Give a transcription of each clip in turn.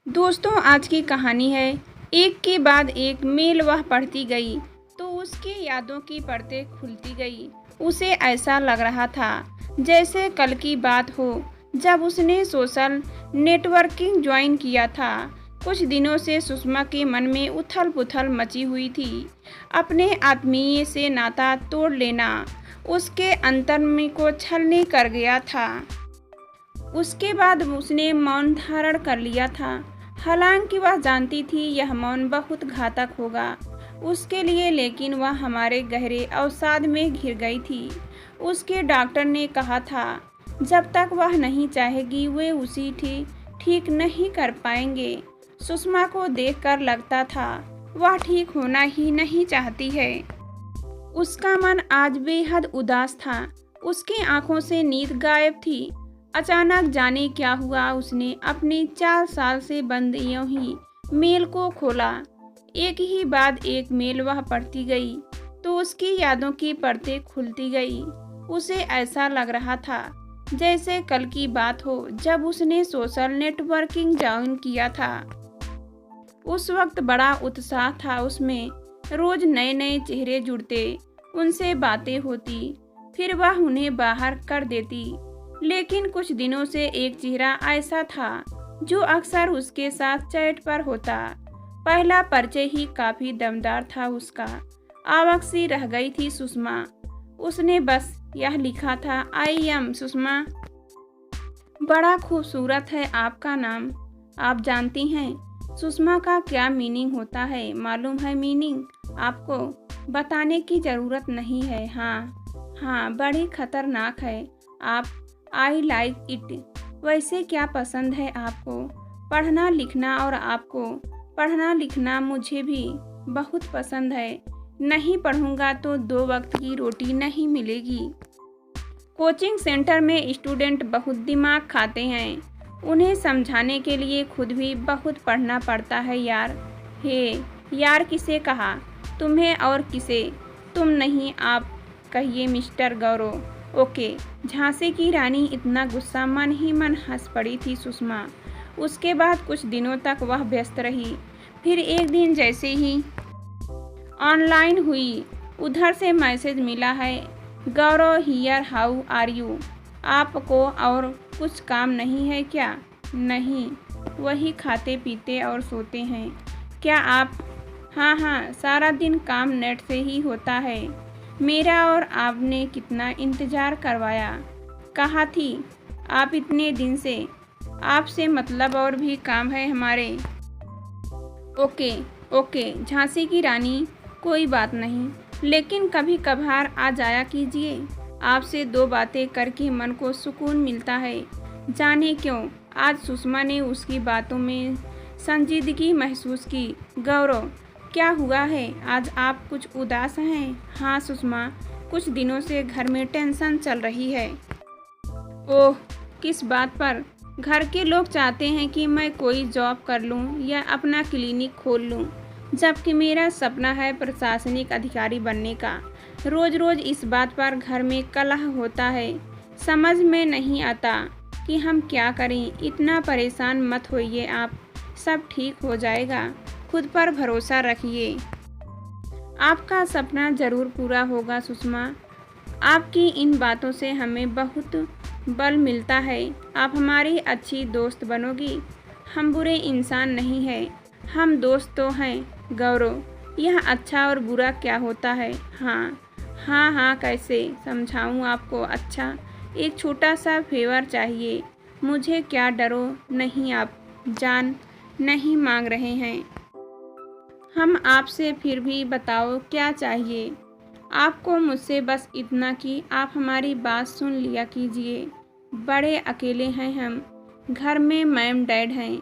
दोस्तों, आज की कहानी है। एक के बाद एक मेल वह पढ़ती गई तो उसकी यादों की परतें खुलती गई। उसे ऐसा लग रहा था जैसे कल की बात हो, जब उसने सोशल नेटवर्किंग ज्वाइन किया था। कुछ दिनों से सुषमा के मन में उथल पुथल मची हुई थी। अपने आत्मीय से नाता तोड़ लेना उसके अंतर्मन को छलनी कर गया था। उसके बाद उसने मौन धारण कर लिया था। हालांकि वह जानती थी यह मौन बहुत घातक होगा उसके लिए, लेकिन वह हमारे गहरे अवसाद में घिर गई थी। उसके डॉक्टर ने कहा था जब तक वह नहीं चाहेगी वे उसी ठीक नहीं कर पाएंगे। सुषमा को देखकर लगता था वह ठीक होना ही नहीं चाहती है। उसका मन आज बेहद उदास था। उसकी आंखों से नींद गायब थी। अचानक जाने क्या हुआ, उसने अपने 4 साल से बंद यूं ही मेल को खोला। एक ही बाद एक मेल वह पढ़ती गई तो उसकी यादों की परतें खुलती गई। उसे ऐसा लग रहा था जैसे कल की बात हो, जब उसने सोशल नेटवर्किंग ज्वाइन किया था। उस वक्त बड़ा उत्साह था उसमें। रोज नए नए चेहरे जुड़ते, उनसे बातें होती, फिर वह उन्हें बाहर कर देती। लेकिन कुछ दिनों से एक चेहरा ऐसा था जो अक्सर उसके साथ चैट पर होता। पहला परिचय ही काफी दमदार था उसका। आवक सी रह गई थी सुषमा। उसने बस यह लिखा था, आई एम सुषमा। बड़ा खूबसूरत है आपका नाम। आप जानती हैं सुषमा का क्या मीनिंग होता है? मालूम है मीनिंग? आपको बताने की ज़रूरत नहीं है। हाँ, बड़ी खतरनाक है। आप आई लाइक इट। वैसे क्या पसंद है आपको? पढ़ना लिखना। और आपको? पढ़ना लिखना मुझे भी बहुत पसंद है। नहीं पढ़ूंगा तो 2 वक्त की रोटी नहीं मिलेगी। कोचिंग सेंटर में स्टूडेंट बहुत दिमाग खाते हैं। उन्हें समझाने के लिए खुद भी बहुत पढ़ना पड़ता है यार। हे यार किसे कहा? तुम्हें और किसे? तुम नहीं, आप कहिए मिस्टर गौरव। ओके। झांसी की रानी। इतना गुस्सा, मन ही मन हंस पड़ी थी सुषमा। उसके बाद कुछ दिनों तक वह व्यस्त रही। फिर एक दिन जैसे ही ऑनलाइन हुई, उधर से मैसेज मिला है, गौरव हियर, हाउ आर यू? आपको और कुछ काम नहीं है क्या? नहीं, वही खाते पीते और सोते हैं। क्या आप? हाँ, सारा दिन काम नेट से ही होता है मेरा। और आपने कितना इंतज़ार करवाया। कहाँ थी आप इतने दिन से? आपसे मतलब और भी काम है हमारे। ओके झांसी की रानी, कोई बात नहीं, लेकिन कभी कभार आ जाया कीजिए। आपसे 2 बातें करके मन को सुकून मिलता है। जाने क्यों आज सुषमा ने उसकी बातों में संजीदगी महसूस की। गौरव, क्या हुआ है? आज आप कुछ उदास हैं। हाँ सुषमा, कुछ दिनों से घर में टेंशन चल रही है। ओह, किस बात पर? घर के लोग चाहते हैं कि मैं कोई जॉब कर लूं या अपना क्लिनिक खोल लूं, जबकि मेरा सपना है प्रशासनिक अधिकारी बनने का। रोज रोज इस बात पर घर में कलह होता है। समझ में नहीं आता कि हम क्या करें। इतना परेशान मत होइए आप, सब ठीक हो जाएगा। खुद पर भरोसा रखिए। आपका सपना ज़रूर पूरा होगा सुषमा। आपकी इन बातों से हमें बहुत बल मिलता है। आप हमारी अच्छी दोस्त बनोगी। हम बुरे इंसान नहीं हैं, हम दोस्त तो हैं गौरव। यह अच्छा और बुरा क्या होता है? हाँ, कैसे समझाऊं आपको? अच्छा, एक छोटा सा फेवर चाहिए मुझे। क्या डरो नहीं, आप जान नहीं मांग रहे हैं हम आपसे, फिर भी बताओ क्या चाहिए आपको मुझसे? बस इतना कि आप हमारी बात सुन लिया कीजिए। बड़े अकेले हैं हम। घर में मैम डैड हैं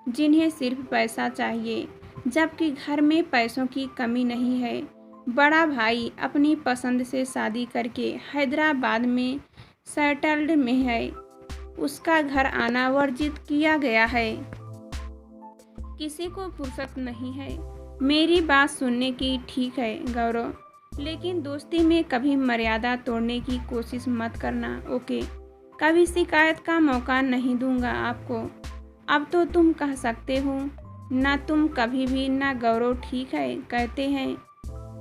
जिन्हें सिर्फ पैसा चाहिए, जबकि घर में पैसों की कमी नहीं है। बड़ा भाई अपनी पसंद से शादी करके हैदराबाद में सेटल्ड में है। उसका घर आना वर्जित किया गया है। किसी को फुर्सत नहीं है मेरी बात सुनने की। ठीक है गौरव, लेकिन दोस्ती में कभी मर्यादा तोड़ने की कोशिश मत करना। ओके? कभी शिकायत का मौका नहीं दूंगा आपको। अब तो तुम कह सकते हो ना तुम कभी भी ना गौरव ठीक है कहते हैं।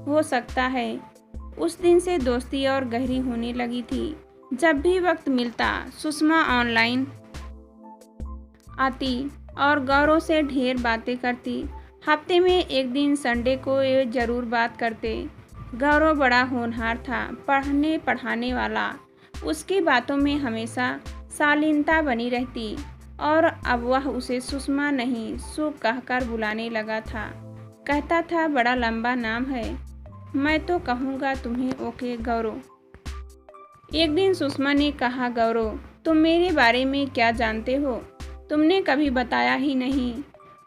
हो सकता है। उस दिन से दोस्ती और गहरी होने लगी थी। जब भी वक्त मिलता सुषमा ऑनलाइन आती और गौरव से ढेर बातें करती। हफ्ते में एक दिन संडे को ये ज़रूर बात करते। गौरव बड़ा होनहार था, पढ़ने पढ़ाने वाला। उसकी बातों में हमेशा शालीनता बनी रहती और अब वह उसे सुषमा नहीं सु कहकर बुलाने लगा था। कहता था बड़ा लंबा नाम है, मैं तो कहूँगा तुम्हें ओके गौरव। एक दिन सुषमा ने कहा गौरव तुम मेरे बारे में क्या जानते हो? तुमने कभी बताया ही नहीं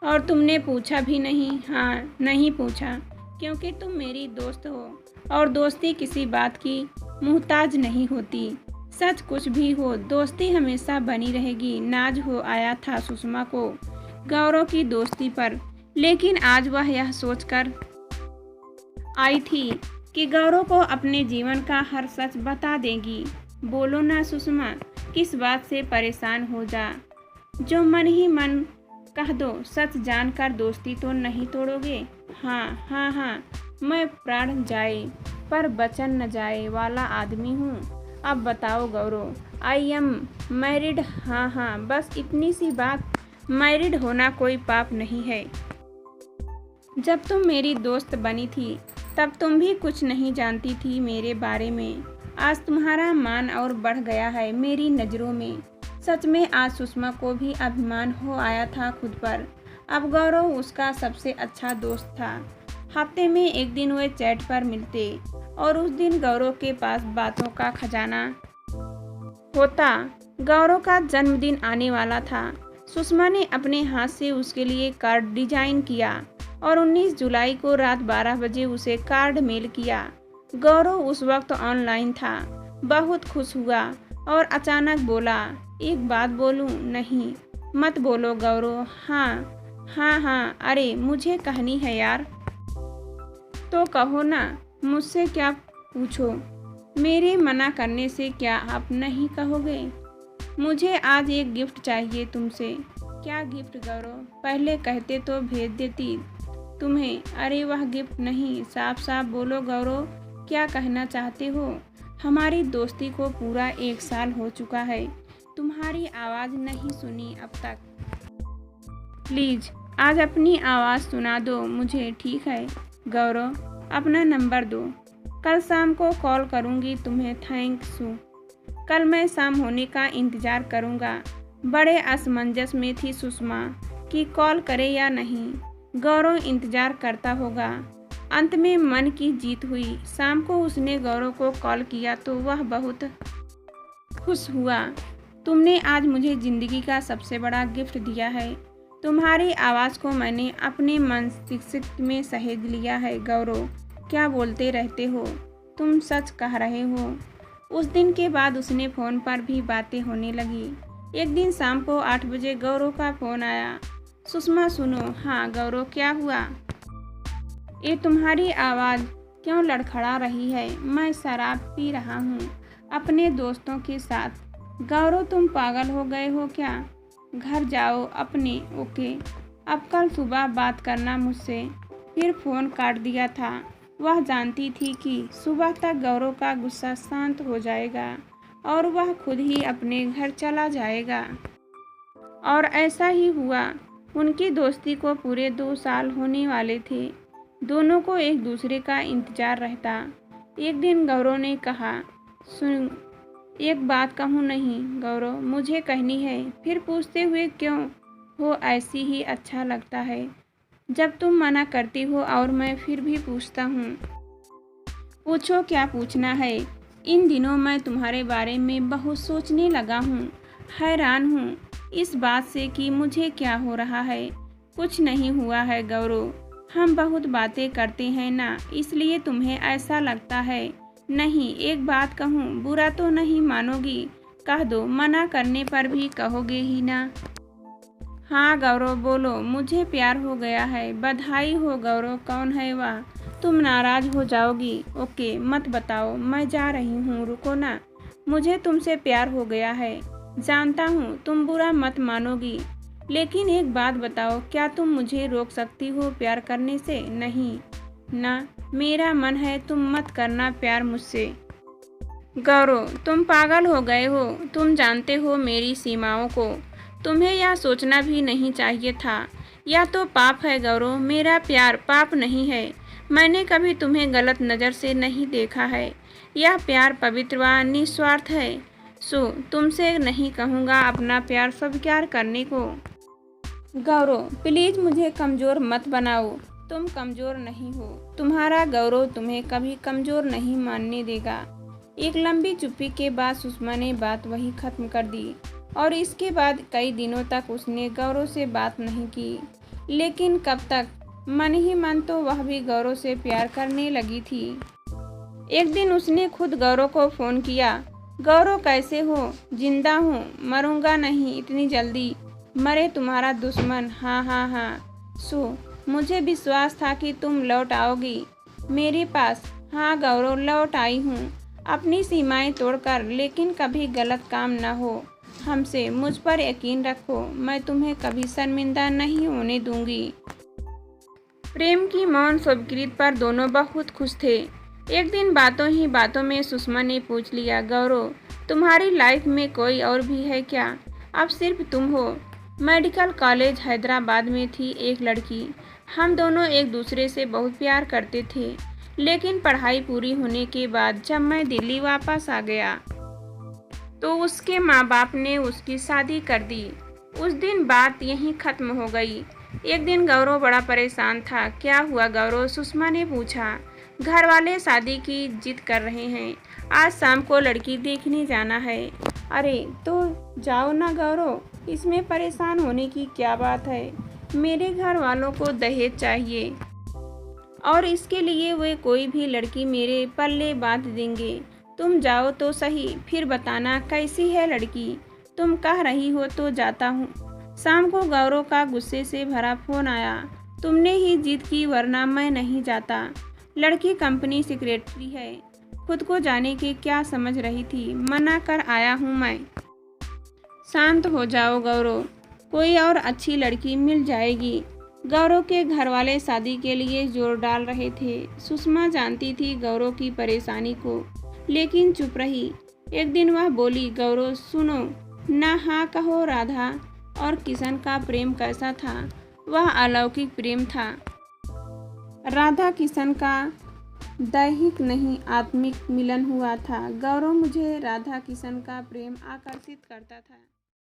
और तुमने पूछा भी नहीं। हाँ नहीं पूछा क्योंकि तुम मेरी दोस्त हो और दोस्ती किसी बात की मुहताज नहीं होती। सच कुछ भी हो दोस्ती हमेशा बनी रहेगी। नाज हो आया था सुषमा को गौरव की दोस्ती पर, लेकिन आज वह यह सोचकर आई थी कि गौरव को अपने जीवन का हर सच बता देगी। बोलो ना सुषमा, किस बात से परेशान हो जा, जो मन ही मन कह दो। सच जानकर दोस्ती तो नहीं तोड़ोगे? हाँ हाँ हाँ, मैं प्राण जाए पर वचन न जाए वाला आदमी हूँ। अब बताओ गौरव, आई एम मैरिड। हाँ हाँ, बस इतनी सी बात। मैरिड होना कोई पाप नहीं है। जब तुम मेरी दोस्त बनी थी तब तुम भी कुछ नहीं जानती थी मेरे बारे में। आज तुम्हारा मान और बढ़ गया है मेरी नज़रों में। सच में आज सुषमा को भी अभिमान हो आया था खुद पर। अब गौरव उसका सबसे अच्छा दोस्त था। हफ्ते में एक दिन वे चैट पर मिलते और उस दिन गौरव के पास बातों का खजाना होता। गौरव का जन्मदिन आने वाला था। सुषमा ने अपने हाथ से उसके लिए कार्ड डिजाइन किया और 19 जुलाई को रात 12 बजे उसे कार्ड मेल किया। गौरव उस वक्त ऑनलाइन था। बहुत खुश हुआ और अचानक बोला, एक बात बोलूं? नहीं मत बोलो गौरव। हाँ हाँ हाँ, अरे मुझे कहनी है यार। तो कहो ना, मुझसे क्या पूछो? मेरे मना करने से क्या आप नहीं कहोगे? मुझे आज एक गिफ्ट चाहिए तुमसे। क्या गिफ्ट गौरव? पहले कहते तो भेज देती तुम्हें। अरे वह गिफ्ट नहीं, साफ साफ बोलो गौरव, क्या कहना चाहते हो? हमारी दोस्ती को पूरा 1 साल हो चुका है। तुम्हारी आवाज़ नहीं सुनी अब तक। प्लीज़ आज अपनी आवाज़ सुना दो मुझे, ठीक है गौरव? अपना नंबर दो, कल शाम को कॉल करूँगी तुम्हें। थैंक्स। कल मैं शाम होने का इंतज़ार करूँगा। बड़े असमंजस में थी सुषमा कि कॉल करे या नहीं। गौरव इंतज़ार करता होगा। अंत में मन की जीत हुई। शाम को उसने गौरव को कॉल किया तो वह बहुत खुश हुआ। तुमने आज मुझे ज़िंदगी का सबसे बड़ा गिफ्ट दिया है। तुम्हारी आवाज़ को मैंने अपने मस्तिष्क में सहेज लिया है गौरव। क्या बोलते रहते हो? तुम सच कह रहे हो। उस दिन के बाद उसने फ़ोन पर भी बातें होने लगी। एक दिन शाम को 8 बजे गौरव का फ़ोन आया। सुषमा सुनो। हाँ गौरव, क्या हुआ? ये तुम्हारी आवाज़ क्यों लड़खड़ा रही है? मैं शराब पी रहा हूँ अपने दोस्तों के साथ। गौरव तुम पागल हो गए हो क्या? घर जाओ अपने। ओके, अब कल सुबह बात करना मुझसे। फिर फ़ोन काट दिया था। वह जानती थी कि सुबह तक गौरव का गुस्सा शांत हो जाएगा और वह खुद ही अपने घर चला जाएगा। और ऐसा ही हुआ। उनकी दोस्ती को पूरे 2 साल होने वाले थे। दोनों को एक दूसरे का इंतज़ार रहता। एक दिन गौरव ने कहा, सुन एक बात कहूँ? नहीं गौरव, मुझे कहनी है। फिर पूछते हुए, क्यों हो? ऐसी ही अच्छा लगता है जब तुम मना करती हो और मैं फिर भी पूछता हूँ। पूछो, क्या पूछना है? इन दिनों मैं तुम्हारे बारे में बहुत सोचने लगा हूँ। हैरान हूँ इस बात से कि मुझे क्या हो रहा है। कुछ नहीं हुआ है गौरव, हम बहुत बातें करते हैं ना, इसलिए तुम्हें ऐसा लगता है। नहीं, एक बात कहूँ? बुरा तो नहीं मानोगी? कह दो, मना करने पर भी कहोगे ही ना। हाँ गौरव बोलो, मुझे प्यार हो गया है। बधाई हो गौरव। कौन है वह? तुम नाराज़ हो जाओगी। ओके मत बताओ, मैं जा रही हूँ। रुको ना, मुझे तुमसे प्यार हो गया है। जानता हूँ तुम बुरा मत मानोगी, लेकिन एक बात बताओ, क्या तुम मुझे रोक सकती हो प्यार करने से? नहीं ना, मेरा मन है, तुम मत करना प्यार मुझसे। गौरव, तुम पागल हो गए हो। तुम जानते हो मेरी सीमाओं को। तुम्हें यह सोचना भी नहीं चाहिए था। यह तो पाप है गौरव, मेरा प्यार पाप नहीं है। मैंने कभी तुम्हें गलत नज़र से नहीं देखा है। यह प्यार पवित्र व निस्वार्थ है। तुमसे नहीं कहूँगा अपना प्यार स्वीकार करने को। गौरव, प्लीज़ मुझे कमज़ोर मत बनाओ। तुम कमज़ोर नहीं हो। तुम्हारा गौरव तुम्हें कभी कमज़ोर नहीं मानने देगा। एक लंबी चुप्पी के बाद सुषमा ने बात वही ख़त्म कर दी और इसके बाद कई दिनों तक उसने गौरव से बात नहीं की। लेकिन कब तक? मन ही मन तो वह भी गौरव से प्यार करने लगी थी। एक दिन उसने खुद गौरव को फ़ोन किया। गौरव, कैसे हो? जिंदा हूँ, मरूंगा नहीं इतनी जल्दी। मरे तुम्हारा दुश्मन। हाँ हाँ हाँ। मुझे विश्वास था कि तुम लौट आओगी मेरे पास। हाँ गौरव, लौट आई हूँ अपनी सीमाएं तोड़कर, लेकिन कभी गलत काम न हो हमसे। मुझ पर यकीन रखो, मैं तुम्हें कभी शर्मिंदा नहीं होने दूंगी। प्रेम की मौन स्वीकृति पर दोनों बहुत खुश थे। एक दिन बातों ही बातों में सुषमा ने पूछ लिया, गौरव, तुम्हारी लाइफ में कोई और भी है क्या? अब सिर्फ तुम हो। मेडिकल कॉलेज हैदराबाद में थी एक लड़की। हम दोनों एक दूसरे से बहुत प्यार करते थे, लेकिन पढ़ाई पूरी होने के बाद जब मैं दिल्ली वापस आ गया तो उसके माँ बाप ने उसकी शादी कर दी। उस दिन बात यहीं ख़त्म हो गई। एक दिन गौरव बड़ा परेशान था। क्या हुआ गौरव? सुषमा ने पूछा। घर वाले शादी की जिद कर रहे हैं। आज शाम को लड़की देखने जाना है। अरे तो जाओ ना गौरव, इसमें परेशान होने की क्या बात है? मेरे घर वालों को दहेज चाहिए और इसके लिए वे कोई भी लड़की मेरे पल्ले बांध देंगे। तुम जाओ तो सही, फिर बताना कैसी है लड़की। तुम कह रही हो तो जाता हूँ। शाम को गौरव का गुस्से से भरा फोन आया। तुमने ही जिद की, वरना मैं नहीं जाता। लड़की कंपनी सेक्रेटरी है। खुद को जाने के क्या समझ रही थी? मना कर आया हूँ मैं। शांत हो जाओ गौरव, कोई और अच्छी लड़की मिल जाएगी। गौरव के घर वाले शादी के लिए जोर डाल रहे थे। सुषमा जानती थी गौरव की परेशानी को, लेकिन चुप रही। एक दिन वह बोली, गौरव सुनो ना, हाँ कहो। राधा और किशन का प्रेम कैसा था? वह अलौकिक प्रेम था। राधा किशन का दैहिक नहीं आत्मिक मिलन हुआ था। गौरव, मुझे राधा किशन का प्रेम आकर्षित करता था।